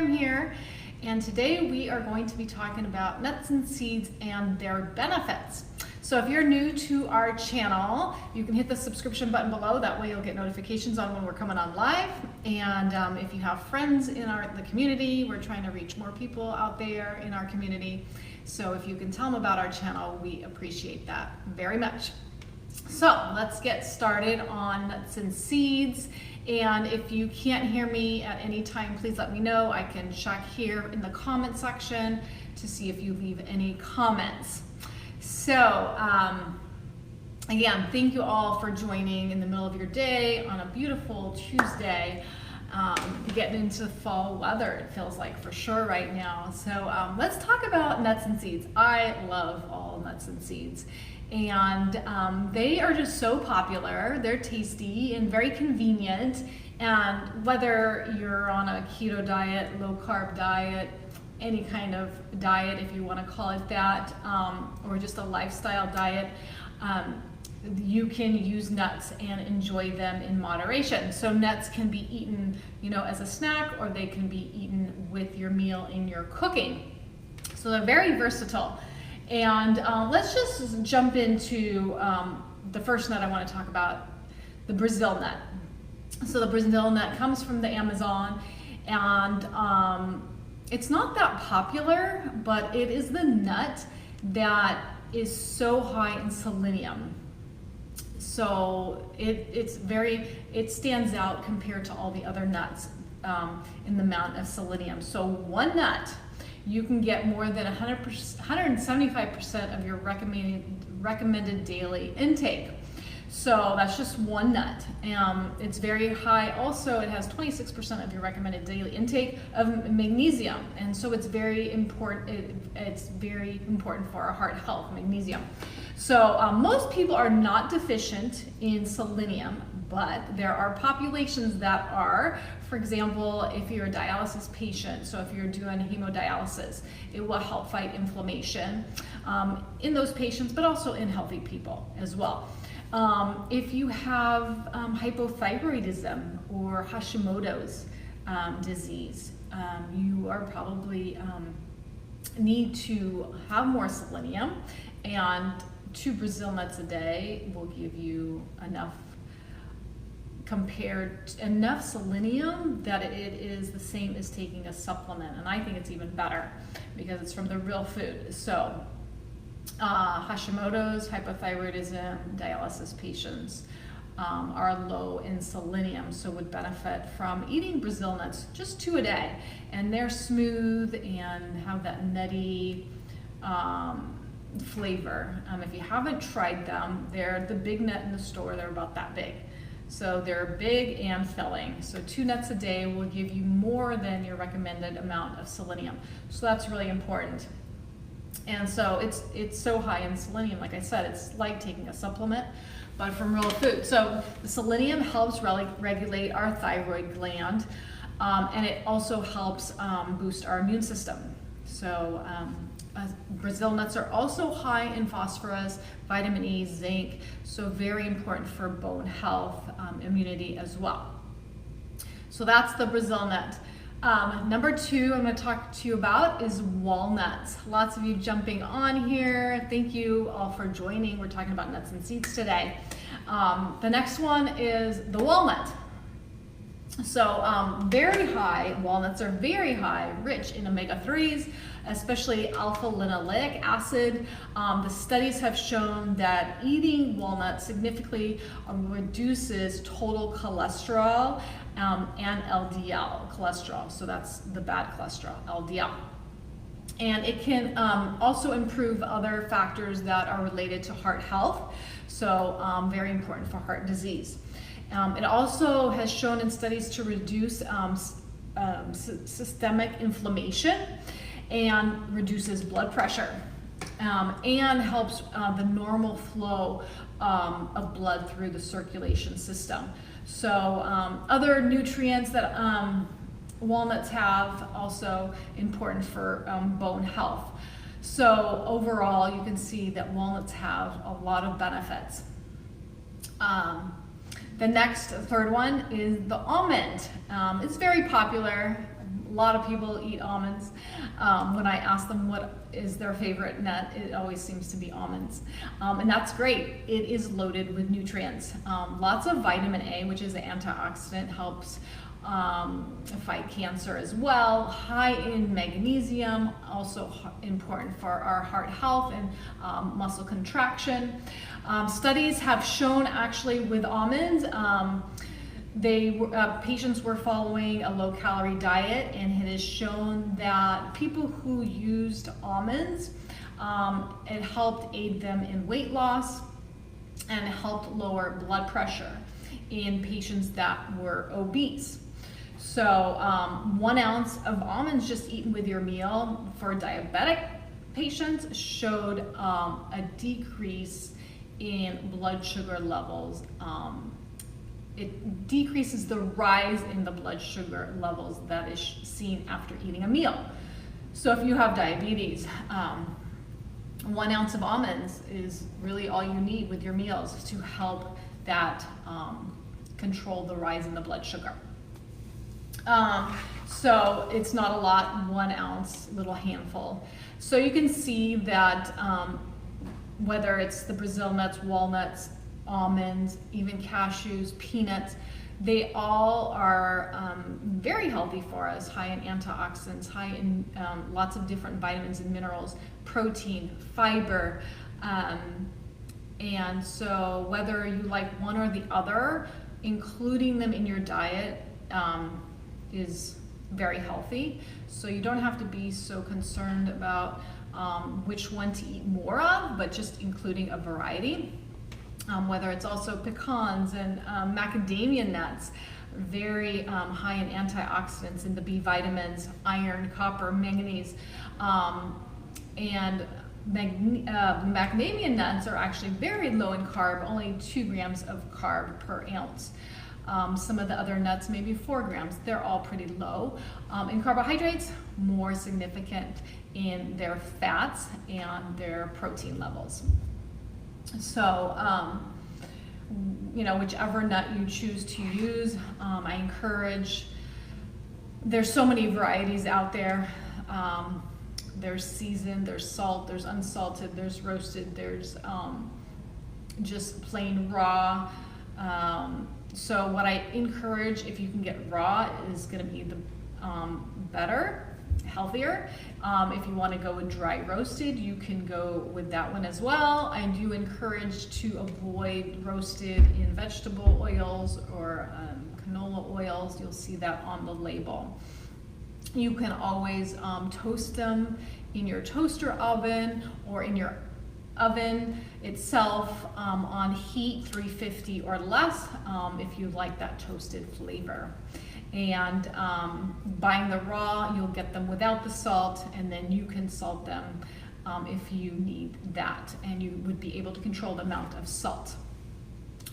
program here, and today we are going to be talking about nuts and seeds and their benefits. So if you're new to our channel, you can hit the subscription button below. That way you'll get notifications on when we're coming on live. And if you have friends in the community, we're trying to reach more people out there in our community. So if you can tell them about our channel, we appreciate that very much. So let's get started on nuts and seeds. And if you can't hear me at any time, please let me know. I can check here in the comment section to see if you leave any comments. So again, thank you all for joining in the middle of your day on a beautiful Tuesday. Getting into fall weather, it feels like, for sure right now. So let's talk about nuts and seeds. I love all nuts and seeds. And they are just so popular. They're tasty and very convenient. And whether you're on a keto diet, low carb diet, any kind of diet, if you want to call it that, or just a lifestyle diet, you can use nuts and enjoy them in moderation. So nuts can be eaten, as a snack, or they can be eaten with your meal in your cooking. So they're very versatile. And let's just jump into the first nut I want to talk about, the Brazil nut. So the Brazil nut comes from the Amazon, and it's not that popular, but it is the nut that is so high in selenium. So it stands out compared to all the other nuts in the amount of selenium. So one nut, you can get more than 175% of your recommended daily intake. So that's just one nut. It's very high. Also, it has 26% of your recommended daily intake of magnesium, and so it's very important. It's very important for our heart health, magnesium. So most people are not deficient in selenium, but there are populations that are. For example, if you're a dialysis patient, so if you're doing hemodialysis, it will help fight inflammation in those patients, but also in healthy people as well. If you have hypothyroidism or Hashimoto's disease, you are probably need to have more selenium, and 2 Brazil nuts a day will give you enough selenium that it is the same as taking a supplement. And I think it's even better because it's from the real food. So Hashimoto's, hypothyroidism, dialysis patients are low in selenium, so would benefit from eating Brazil nuts, just 2 a day. And they're smooth and have that nutty flavor. If you haven't tried them, they're the big nut in the store. They're about that big. So they're big and filling. So 2 nuts a day will give you more than your recommended amount of selenium. So that's really important. And so it's so high in selenium, like I said, it's like taking a supplement, but from real food. So the selenium helps regulate our thyroid gland, and it also helps boost our immune system. So Brazil nuts are also high in phosphorus, vitamin E, zinc, so very important for bone health, immunity as well. So that's the Brazil nut. Number 2 I'm going to talk to you about is walnuts. Lots of you jumping on here. Thank you all for joining. We're talking about nuts and seeds today. The next one is the walnut. So very high, walnuts are very high, rich in omega-3s, especially alpha-linoleic acid. The studies have shown that eating walnuts significantly reduces total cholesterol and LDL cholesterol. So that's the bad cholesterol, LDL. And it can also improve other factors that are related to heart health. So very important for heart disease. It also has shown in studies to reduce systemic inflammation and reduces blood pressure, and helps the normal flow of blood through the circulation system. So other nutrients that walnuts have, also important for bone health. So overall, you can see that walnuts have a lot of benefits. The next, third one is the almond. It's very popular. lot of people eat almonds. When I ask them what is their favorite nut, it always seems to be almonds. And that's great. It is loaded with nutrients. Lots of vitamin A, which is an antioxidant, helps fight cancer as well. High in magnesium, also important for our heart health and muscle contraction. Studies have shown actually with almonds, patients were following a low-calorie diet, and it has shown that people who used almonds, it helped aid them in weight loss and helped lower blood pressure in patients that were obese. So 1 ounce of almonds just eaten with your meal for diabetic patients showed a decrease in blood sugar levels. It decreases the rise in the blood sugar levels that is seen after eating a meal. So if you have diabetes, 1 ounce of almonds is really all you need with your meals to help that control the rise in the blood sugar. So it's not a lot, 1 ounce, little handful. So you can see that whether it's the Brazil nuts, walnuts, almonds, even cashews, peanuts, they all are very healthy for us, high in antioxidants, high in lots of different vitamins and minerals, protein, fiber, and so whether you like one or the other, including them in your diet is very healthy. So you don't have to be so concerned about which one to eat more of, but just including a variety. Whether it's also pecans and macadamia nuts, very high in antioxidants and the B vitamins, iron, copper, manganese, and macadamia nuts are actually very low in carb, only 2 grams of carb per ounce. Some of the other nuts, maybe 4 grams. They're all pretty low. In carbohydrates, more significant in their fats and their protein levels. So, whichever nut you choose to use, I encourage, there's so many varieties out there. There's seasoned, there's salt, there's unsalted, there's roasted, there's just plain raw. So what I encourage, if you can get raw, is going to be the better, healthier. If you want to go with dry roasted, you can go with that one as well. I do encourage to avoid roasted in vegetable oils or canola oils. You'll see that on the label. You can always toast them in your toaster oven or in your oven itself on heat 350 or less if you like that toasted flavor. And buying the raw, you'll get them without the salt, and then you can salt them if you need that, and you would be able to control the amount of salt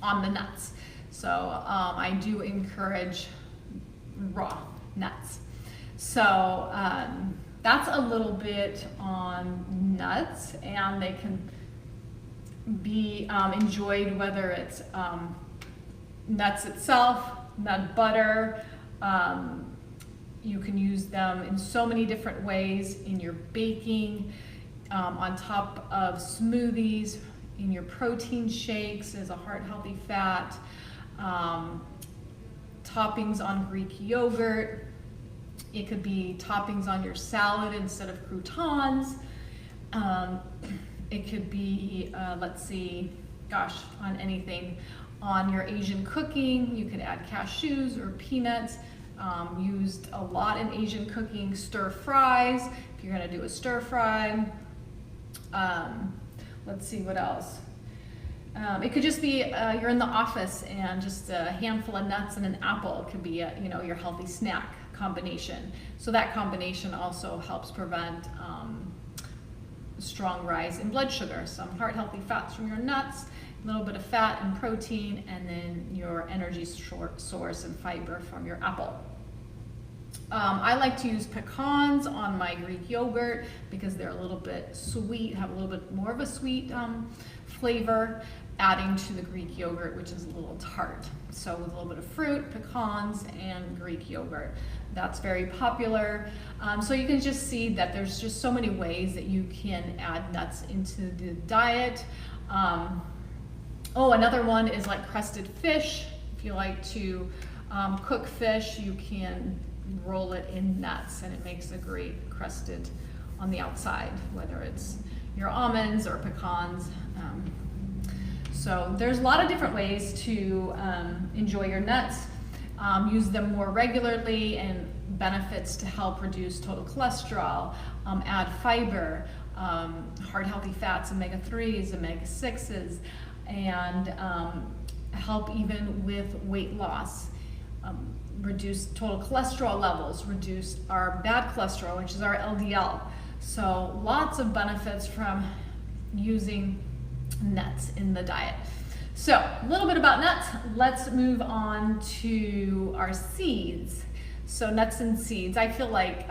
on the nuts. So I do encourage raw nuts. So that's a little bit on nuts, and they can be enjoyed whether it's nuts itself, nut butter. You can use them in so many different ways in your baking, on top of smoothies, in your protein shakes as a heart healthy fat, toppings on Greek yogurt. It could be toppings on your salad instead of croutons. It could be, on anything. On your Asian cooking, you could add cashews or peanuts. Used a lot in Asian cooking, stir fries. If you're gonna do a stir fry. Let's see what else. It could just be you're in the office and just a handful of nuts and an apple could be your healthy snack combination. So that combination also helps prevent strong rise in blood sugar. Some heart healthy fats from your nuts, a little bit of fat and protein, and then your energy source and fiber from your apple. I like to use pecans on my Greek yogurt because they're a little bit sweet, have a little bit more of a sweet flavor, adding to the Greek yogurt, which is a little tart. So with a little bit of fruit, pecans, and Greek yogurt. That's very popular. So you can just see that there's just so many ways that you can add nuts into the diet. Oh, another one is like crusted fish. If you like to cook fish, you can roll it in nuts and it makes a great crusted on the outside, whether it's your almonds or pecans. So there's a lot of different ways to enjoy your nuts. Use them more regularly, and benefits to help reduce total cholesterol, add fiber, heart healthy fats, omega-3s, omega-6s, and help even with weight loss. Reduce total cholesterol levels, reduce our bad cholesterol, which is our LDL. So lots of benefits from using nuts in the diet. So a little bit about nuts. Let's move on to our seeds. So nuts and seeds. I feel like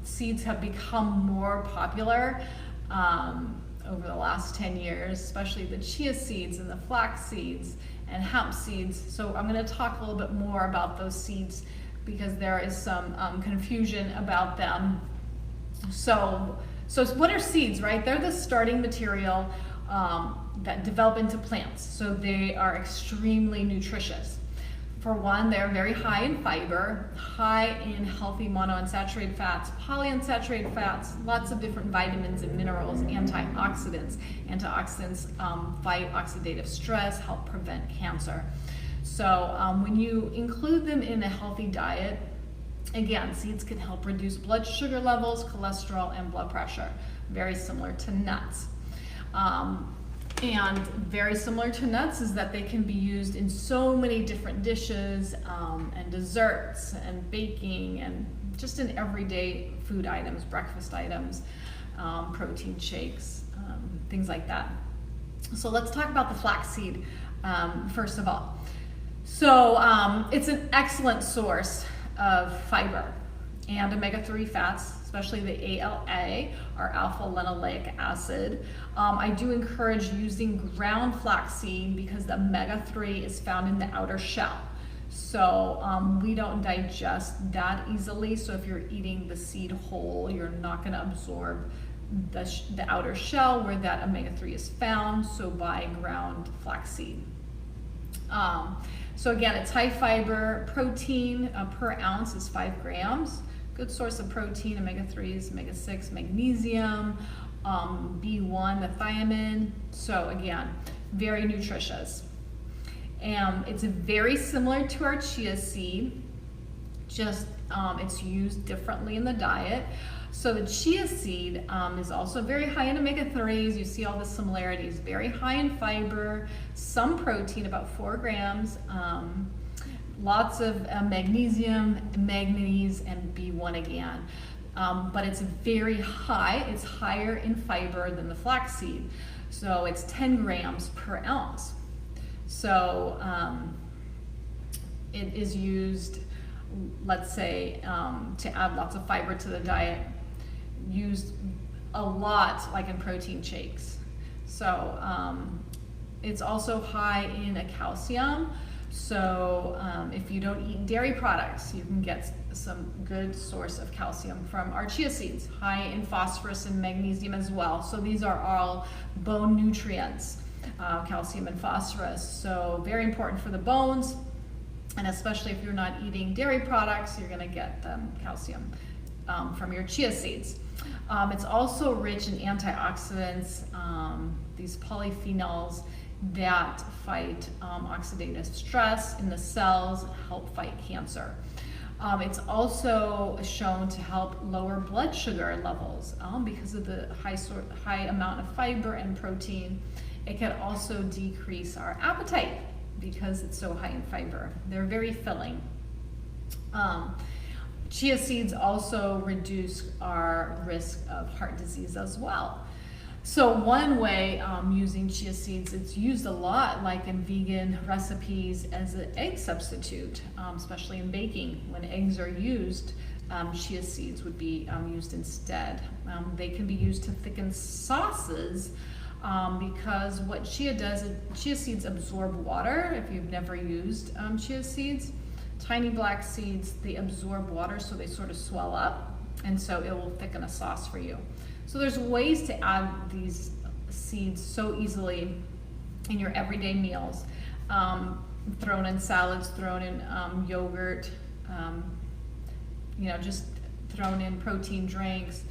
seeds have become more popular over the last 10 years, especially the chia seeds and the flax seeds and hemp seeds. So I'm going to talk a little bit more about those seeds because there is some confusion about them. So what are seeds, right? They're the starting material that develop into plants. So they are extremely nutritious. For one, they're very high in fiber, high in healthy monounsaturated fats, polyunsaturated fats, lots of different vitamins and minerals, antioxidants. Antioxidants fight oxidative stress, help prevent cancer. So when you include them in a healthy diet, again, seeds can help reduce blood sugar levels, cholesterol, and blood pressure. Very similar to nuts. And very similar to nuts is that they can be used in so many different dishes and desserts and baking and just in everyday food items, breakfast items, protein shakes, things like that. So let's talk about the flaxseed first of all. So it's an excellent source of fiber and omega-3 fats, especially the ALA, or alpha-linoleic acid. I do encourage using ground flaxseed because the omega-3 is found in the outer shell. So we don't digest that easily. So if you're eating the seed whole, you're not gonna absorb the outer shell where that omega-3 is found. So buy ground flaxseed. So again, it's high fiber. Protein per ounce is 5 grams. Good source of protein, omega-3s, omega-6, magnesium, B1, the thiamine. So again, very nutritious. It's very similar to our chia seed, just it's used differently in the diet. So the chia seed is also very high in omega-3s. You see all the similarities, very high in fiber, some protein, about 4 grams, lots of magnesium, manganese, and B1 again. But it's very high, it's higher in fiber than the flaxseed. So it's 10 grams per ounce. So it is used, let's say, to add lots of fiber to the diet, used a lot like in protein shakes. So it's also high in a calcium. So if you don't eat dairy products, you can get some good source of calcium from our chia seeds. High in phosphorus and magnesium as well. So these are all bone nutrients, calcium and phosphorus. So very important for the bones, and especially if you're not eating dairy products, you're gonna get calcium from your chia seeds. It's also rich in antioxidants, these polyphenols that fight oxidative stress in the cells, help fight cancer. It's also shown to help lower blood sugar levels because of the high amount of fiber and protein. It can also decrease our appetite because it's so high in fiber. They're very filling. Chia seeds also reduce our risk of heart disease as well. So one way using chia seeds, it's used a lot like in vegan recipes as an egg substitute, especially in baking. When eggs are used chia seeds would be used instead. They can be used to thicken sauces because what chia does is chia seeds absorb water. If you've never used chia seeds, tiny black seeds, they absorb water, so they sort of swell up, and so it will thicken a sauce for you. So there's ways to add these seeds so easily in your everyday meals, thrown in salads, thrown in yogurt, just thrown in protein drinks,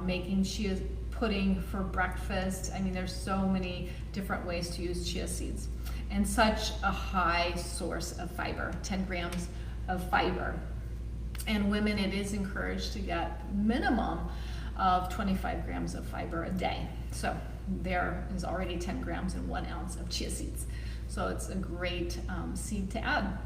making chia pudding for breakfast. I mean, there's so many different ways to use chia seeds, and such a high source of fiber, 10 grams of fiber. And women, it is encouraged to get minimum of 25 grams of fiber a day. So there is already 10 grams in 1 ounce of chia seeds. So it's a great seed to add.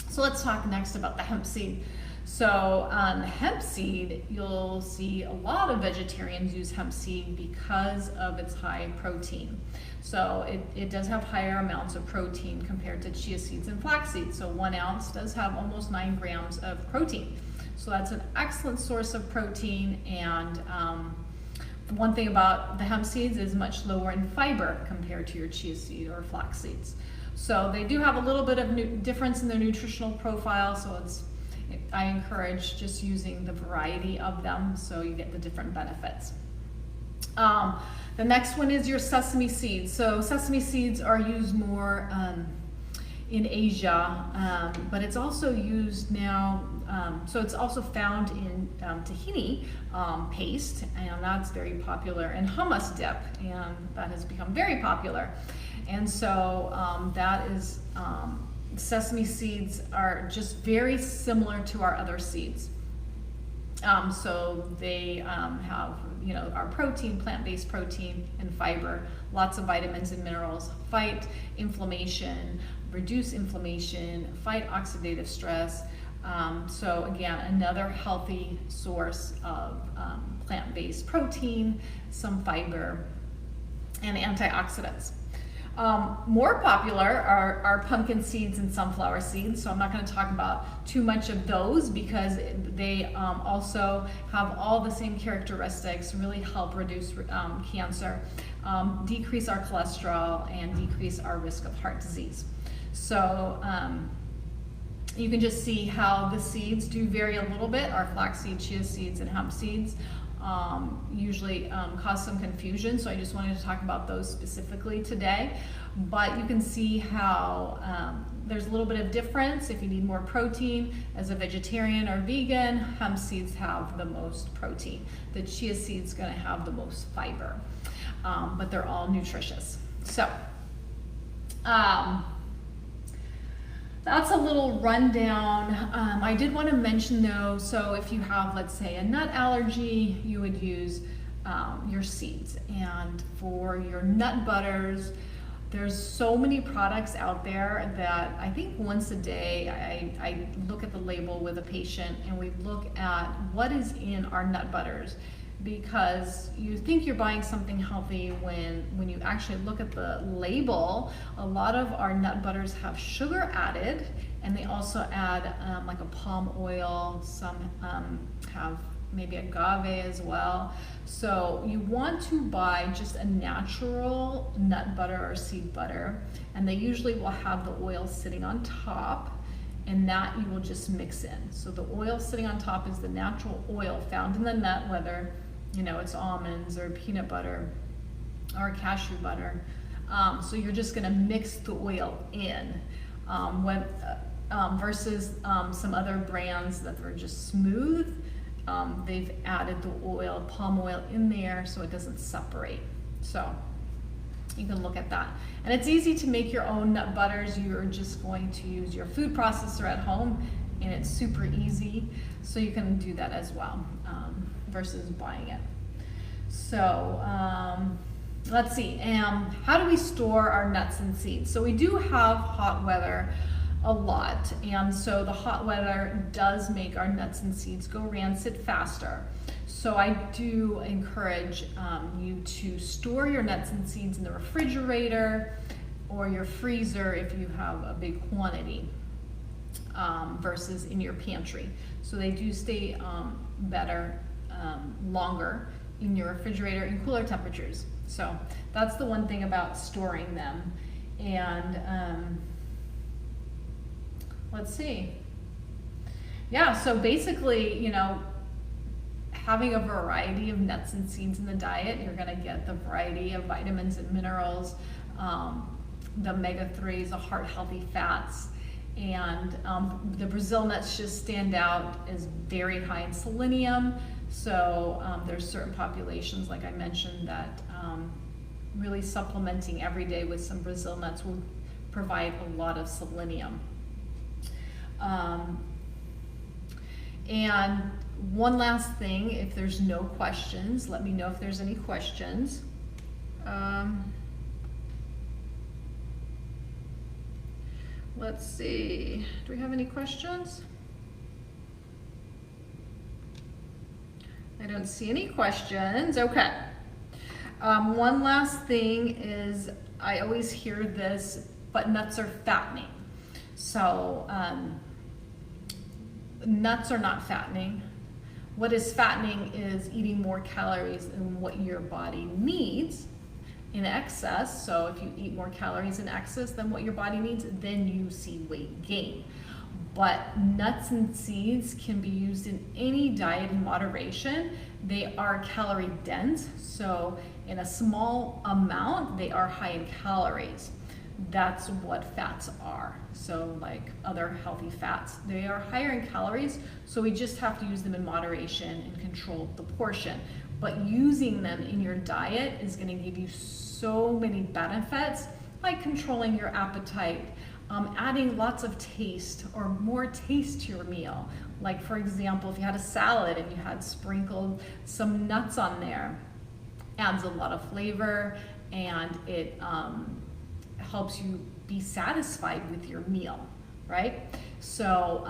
So let's talk next about the hemp seed. So on hemp seed, you'll see a lot of vegetarians use hemp seed because of its high protein. So it does have higher amounts of protein compared to chia seeds and flax seeds. So 1 ounce does have almost 9 grams of protein. So that's an excellent source of protein. And one thing about the hemp seeds is much lower in fiber compared to your chia seed or flax seeds. So they do have a little bit of difference in their nutritional profile. So I encourage just using the variety of them so you get the different benefits. The next one is your sesame seeds. So sesame seeds are used more in Asia, but it's also used now, so it's also found in tahini paste, and that's very popular, and hummus dip, and that has become very popular. And so that is, sesame seeds are just very similar to our other seeds. So they have, our protein, plant-based protein and fiber, lots of vitamins and minerals, fight inflammation, reduce inflammation, fight oxidative stress. So again, another healthy source of plant-based protein, some fiber, and antioxidants. More popular are pumpkin seeds and sunflower seeds, so I'm not going to talk about too much of those because they also have all the same characteristics, really help reduce cancer, decrease our cholesterol, and decrease our risk of heart disease. So you can just see how the seeds do vary a little bit. Our flax seed, chia seeds, and hemp seeds usually cause some confusion, so I just wanted to talk about those specifically today. But you can see how there's a little bit of difference. If you need more protein as a vegetarian or vegan, hemp seeds have the most protein. The chia seed's going to have the most fiber, but they're all nutritious. So that's a little rundown. I did want to mention though, so if you have, let's say, a nut allergy, you would use your seeds. And for your nut butters, there's so many products out there that I think once a day I look at the label with a patient and we look at what is in our nut butters, because you think you're buying something healthy when you actually look at the label. A lot of our nut butters have sugar added, and they also add like a palm oil. Some have maybe agave as well. So you want to buy just a natural nut butter or seed butter, and they usually will have the oil sitting on top, and that you will just mix in. So the oil sitting on top is the natural oil found in the nut, whether it's almonds or peanut butter or cashew butter. So you're just gonna mix the oil in versus some other brands that are just smooth. They've added the oil, palm oil in there so it doesn't separate. So you can look at that. And it's easy to make your own nut butters. You're just going to use your food processor at home, and it's super easy. So you can do that as well versus buying it. So let's see, how do we store our nuts and seeds? So we do have hot weather a lot, and so the hot weather does make our nuts and seeds go rancid faster. So I do encourage you to store your nuts and seeds in the refrigerator or your freezer if you have a big quantity, versus in your pantry. so they do stay better longer in your refrigerator in cooler temperatures. So that's the one thing about storing them. And let's see. Yeah, so basically, you know, having a variety of nuts and seeds in the diet, you're going to get the variety of vitamins and minerals, the omega-3s, the heart-healthy fats, and the Brazil nuts just stand out as very high in selenium. So there's certain populations, like I mentioned, that really supplementing every day with some Brazil nuts will provide a lot of selenium. And one last thing, if there's no questions, let me know if there's any questions. Let's see, do we have any questions? I don't see any questions. Okay. One last thing is, I always hear this, but nuts are fattening. So nuts are not fattening. What is fattening is eating more calories than what your body needs in excess. So if you eat more calories in excess than what your body needs, then you see weight gain. But nuts and seeds can be used in any diet in moderation. They are calorie dense, so in a small amount, they are high in calories. That's what fats are. So like other healthy fats, they are higher in calories, so we just have to use them in moderation and control the portion. But using them in your diet is going to give you so many benefits, like controlling your appetite, adding lots of taste or more taste to your meal. Like for example, if you had a salad and you had sprinkled some nuts on there, adds a lot of flavor, and it helps you be satisfied with your meal, right? So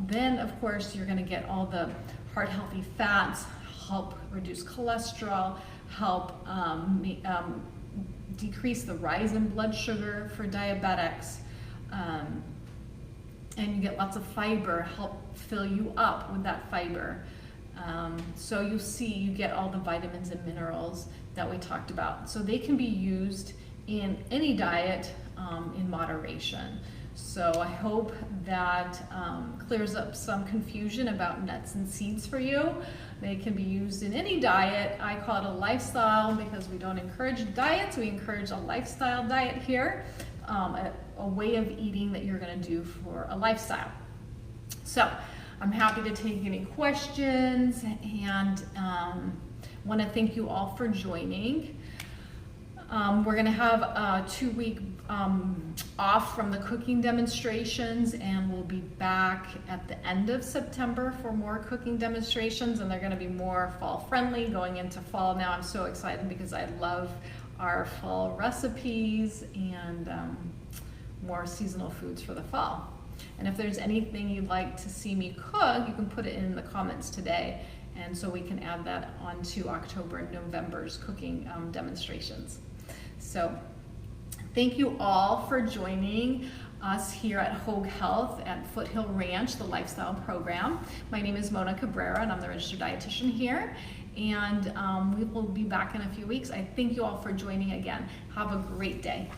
then of course you're gonna get all the heart healthy fats, help reduce cholesterol, help decrease the rise in blood sugar for diabetics, and you get lots of fiber, help fill you up with that fiber. So you see, you get all the vitamins and minerals that we talked about. So they can be used in any diet in moderation. So I hope that clears up some confusion about nuts and seeds for you. They can be used in any diet. I call it a lifestyle because we don't encourage diets, we encourage a lifestyle diet here, a way of eating that you're gonna do for a lifestyle. So I'm happy to take any questions, and want to thank you all for joining. We're going to have a 2-week off from the cooking demonstrations, and we'll be back at the end of September for more cooking demonstrations, and they're going to be more fall friendly going into fall. Now I'm so excited because I love our fall recipes and more seasonal foods for the fall. And if there's anything you'd like to see me cook, you can put it in the comments today, and so we can add that onto October and November's cooking demonstrations. So thank you all for joining us here at Hogue Health at Foothill Ranch, the lifestyle program. My name is Mona Cabrera, and I'm the registered dietitian here. And we will be back in a few weeks. I thank you all for joining again. Have a great day.